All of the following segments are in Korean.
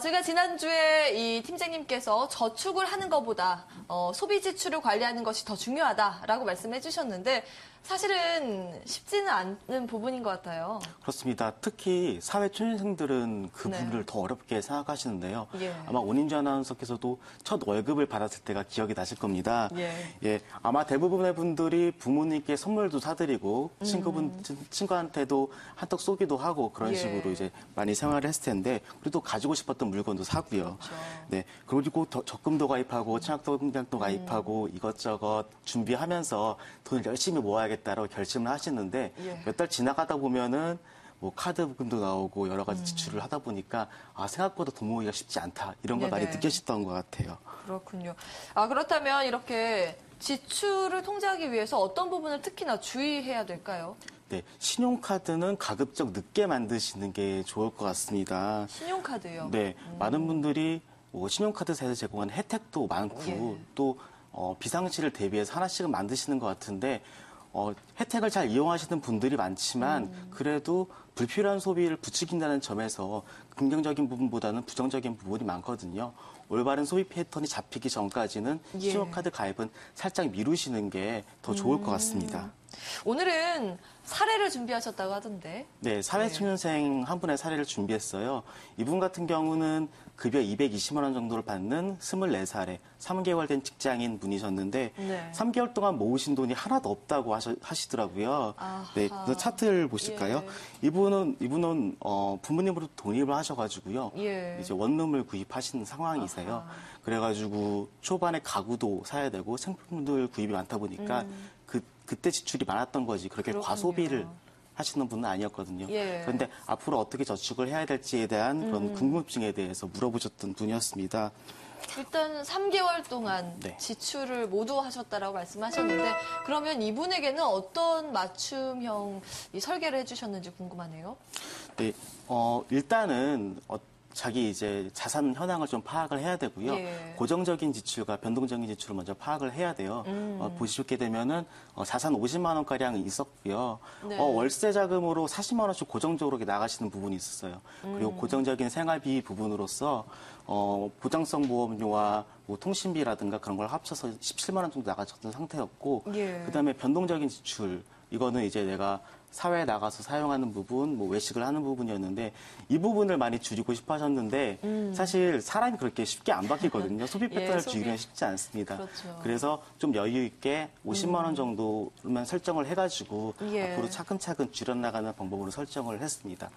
제가 지난주에 이 팀장님께서 저축을 하는 것보다 소비 지출을 관리하는 것이 더 중요하다라고 말씀해 주셨는데 사실은 쉽지는 않은 부분인 것 같아요. 그렇습니다. 특히 사회 초년생들은 그 부분을 더 어렵게 생각하시는데요. 예. 아마 오인주 아나운서께서도 첫 월급을 받았을 때가 기억이 나실 겁니다. 예. 아마 대부분의 분들이 부모님께 선물도 사드리고 친구한테도 한턱 쏘기도 하고 그런 식으로 이제 많이 생활을 했을 텐데 그래도 가지고 싶었던 물건도 사고요. 그렇죠. 네, 그리고 적금도 가입하고 청약통장도 가입하고 이것저것 준비하면서 돈을 열심히 모아야겠다라고 결심을 하시는데 몇 달 지나가다 보면은 뭐 카드 부금도 나오고 여러 가지 지출을 하다 보니까 생각보다 돈 모으기가 쉽지 않다 이런 걸 많이 느끼셨던 것 같아요. 그렇군요. 그렇다면 이렇게 지출을 통제하기 위해서 어떤 부분을 특히나 주의해야 될까요? 네, 신용카드는 가급적 늦게 만드시는 게 좋을 것 같습니다. 신용카드요? 네, 많은 분들이 신용카드사에서 제공하는 혜택도 많고 또 비상시를 대비해서 하나씩은 만드시는 것 같은데 혜택을 잘 이용하시는 분들이 많지만 그래도 불필요한 소비를 부추긴다는 점에서 긍정적인 부분보다는 부정적인 부분이 많거든요. 올바른 소비 패턴이 잡히기 전까지는 신용카드 가입은 살짝 미루시는 게 더 좋을 것 같습니다. 오늘은 사례를 준비하셨다고 하던데. 네, 사회초년생 한 분의 사례를 준비했어요. 이분 같은 경우는 급여 220만 원 정도를 받는 24살에 3개월 된 직장인 분이셨는데 3개월 동안 모으신 돈이 하나도 없다고 하시더라고요. 네, 그 차트를 보실까요? 이분은 부모님으로 독립을 하셔가지고요. 이제 원룸을 구입하신 상황이세요. 그래가지고 초반에 가구도 사야 되고 생필품들 구입이 많다 보니까 그때 지출이 많았던 거지 그렇게 과소비를 하시는 분은 아니었거든요. 그런데 앞으로 어떻게 저축을 해야 될지에 대한 그런 궁금증에 대해서 물어보셨던 분이었습니다. 일단 3개월 동안 지출을 모두 하셨다라고 말씀하셨는데 그러면 이분에게는 어떤 맞춤형 설계를 해주셨는지 궁금하네요. 네, 일단은 자기 이제 자산 현황을 좀 파악을 해야 되고요. 고정적인 지출과 변동적인 지출을 먼저 파악을 해야 돼요. 보시게 되면은 자산 50만 원가량 있었고요. 월세 자금으로 40만 원씩 고정적으로 나가시는 부분이 있었어요. 그리고 고정적인 생활비 부분으로서 보장성 보험료와 뭐 통신비라든가 그런 걸 합쳐서 17만 원 정도 나가셨던 상태였고 그다음에 변동적인 지출 이거는 이제 내가 사회에 나가서 사용하는 부분, 뭐 외식을 하는 부분이었는데 이 부분을 많이 줄이고 싶어 하셨는데 사실 사람이 그렇게 쉽게 안 바뀌거든요. 소비 패턴을 줄이기는 쉽지 않습니다. 그래서 좀 여유 있게 50만 원 정도만 설정을 해가지고 앞으로 차근차근 줄여나가는 방법으로 설정을 했습니다.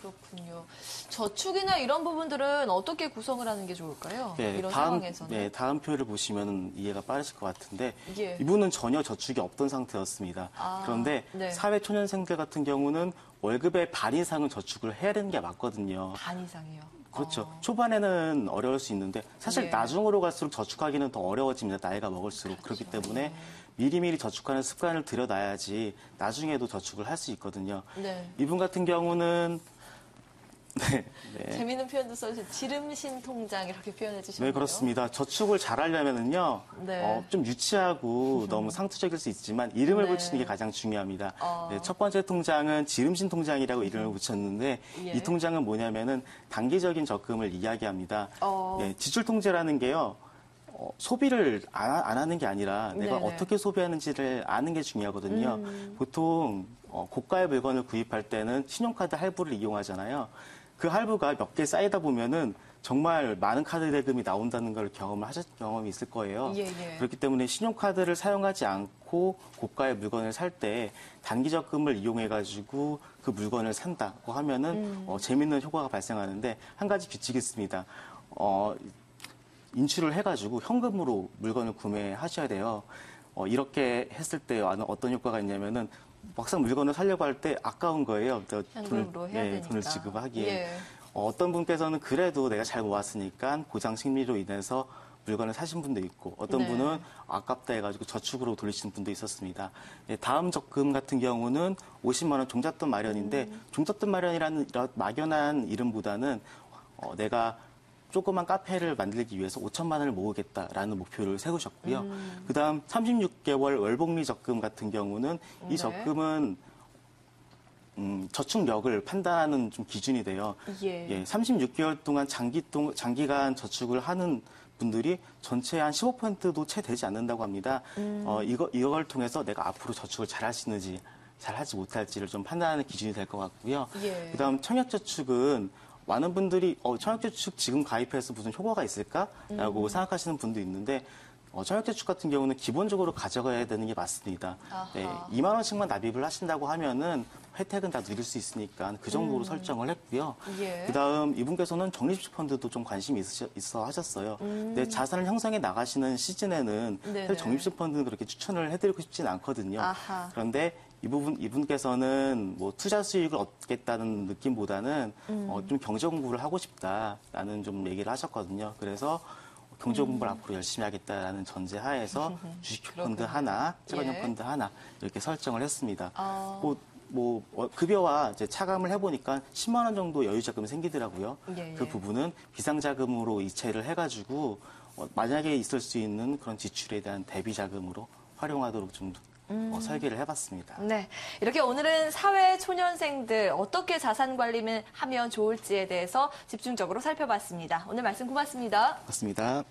그렇군요. 저축이나 이런 부분들은 어떻게 구성을 하는 게 좋을까요? 이런 상황에서는. 네, 다음 표를 보시면 이해가 빠르실 것 같은데 이분은 전혀 저축이 없던 상태였습니다. 그런데 사회 초년생들 같은 경우는 월급의 반 이상은 저축을 해야 되는 게 맞거든요. 반 이상이요? 그렇죠. 초반에는 어려울 수 있는데 사실 나중으로 갈수록 저축하기는 더 어려워집니다. 나이가 먹을수록. 그렇기 때문에 미리미리 저축하는 습관을 들여놔야지 나중에도 저축을 할 수 있거든요. 이분 같은 경우는 재미있는 표현도 써주세요. 지름신 통장 이렇게 표현해 주셨나요? 네, 그렇습니다. 저축을 잘하려면은요, 좀 유치하고 너무 상투적일 수 있지만 이름을 붙이는 게 가장 중요합니다. 첫 번째 통장은 지름신 통장이라고 이름을 붙였는데 이 통장은 뭐냐면은 단기적인 적금을 이야기합니다. 지출 통제라는 게요. 소비를 안 하는 게 아니라 내가 어떻게 소비하는지를 아는 게 중요하거든요. 보통 고가의 물건을 구입할 때는 신용카드 할부를 이용하잖아요. 그 할부가 몇 개 쌓이다 보면은 정말 많은 카드 대금이 나온다는 걸 하셨 경험이 있을 거예요. 그렇기 때문에 신용카드를 사용하지 않고 고가의 물건을 살 때 단기 적금을 이용해가지고 그 물건을 산다고 하면은 재밌는 효과가 발생하는데 한 가지 규칙이 있습니다. 인출을 해가지고 현금으로 물건을 구매하셔야 돼요. 이렇게 했을 때 어떤 효과가 있냐면은 막상 물건을 사려고 할 때 아까운 거예요. 현금으로 해야 되니까. 돈을 지급하기에. 어떤 분께서는 그래도 내가 잘 모았으니까 보장 심리로 인해서 물건을 사신 분도 있고 어떤 분은 아깝다 해가지고 저축으로 돌리시는 분도 있었습니다. 다음 적금 같은 경우는 50만 원 종잣돈 마련인데 종잣돈 마련이라는 막연한 이름보다는 내가 조그만 카페를 만들기 위해서 5천만 원을 모으겠다라는 목표를 세우셨고요. 그다음 36개월 월복리 적금 같은 경우는 이 적금은 저축력을 판단하는 좀 기준이 돼요. 예. 36개월 동안 장기간 저축을 하는 분들이 전체의 한 15%도 채 되지 않는다고 합니다. 이걸 통해서 내가 앞으로 저축을 잘할 수 있는지, 잘하지 못할지를 좀 판단하는 기준이 될 것 같고요. 예. 그다음 청약저축은 많은 분들이 청약저축 지금 가입해서 무슨 효과가 있을까라고 생각하시는 분도 있는데 청약저축 같은 경우는 기본적으로 가져가야 되는 게 맞습니다. 네, 2만 원씩만 납입을 하신다고 하면은 혜택은 다 누릴 수 있으니까 그 정도로 설정을 했고요. 예. 그다음 이분께서는 적립식 펀드도 좀 관심이 있어 하셨어요. 근데 자산을 형성해 나가시는 시즌에는 사실 적립식 펀드는 그렇게 추천을 해드리고 싶지는 않거든요. 아하. 그런데 이분께서는 뭐 투자 수익을 얻겠다는 느낌보다는 좀 경제 공부를 하고 싶다라는 좀 얘기를 하셨거든요. 그래서 경제 공부를 앞으로 열심히 하겠다라는 전제 하에서 주식 펀드 하나, 채권형 예. 펀드 하나 이렇게 설정을 했습니다. 급여와 이제 차감을 해보니까 10만 원 정도 여유 자금이 생기더라고요. 예, 예. 그 부분은 비상자금으로 이체를 해가지고 만약에 있을 수 있는 그런 지출에 대한 대비 자금으로 활용하도록 좀 설계를 해봤습니다. 네, 이렇게 오늘은 사회 초년생들 어떻게 자산 관리를 하면 좋을지에 대해서 집중적으로 살펴봤습니다. 오늘 말씀 고맙습니다. 맞습니다.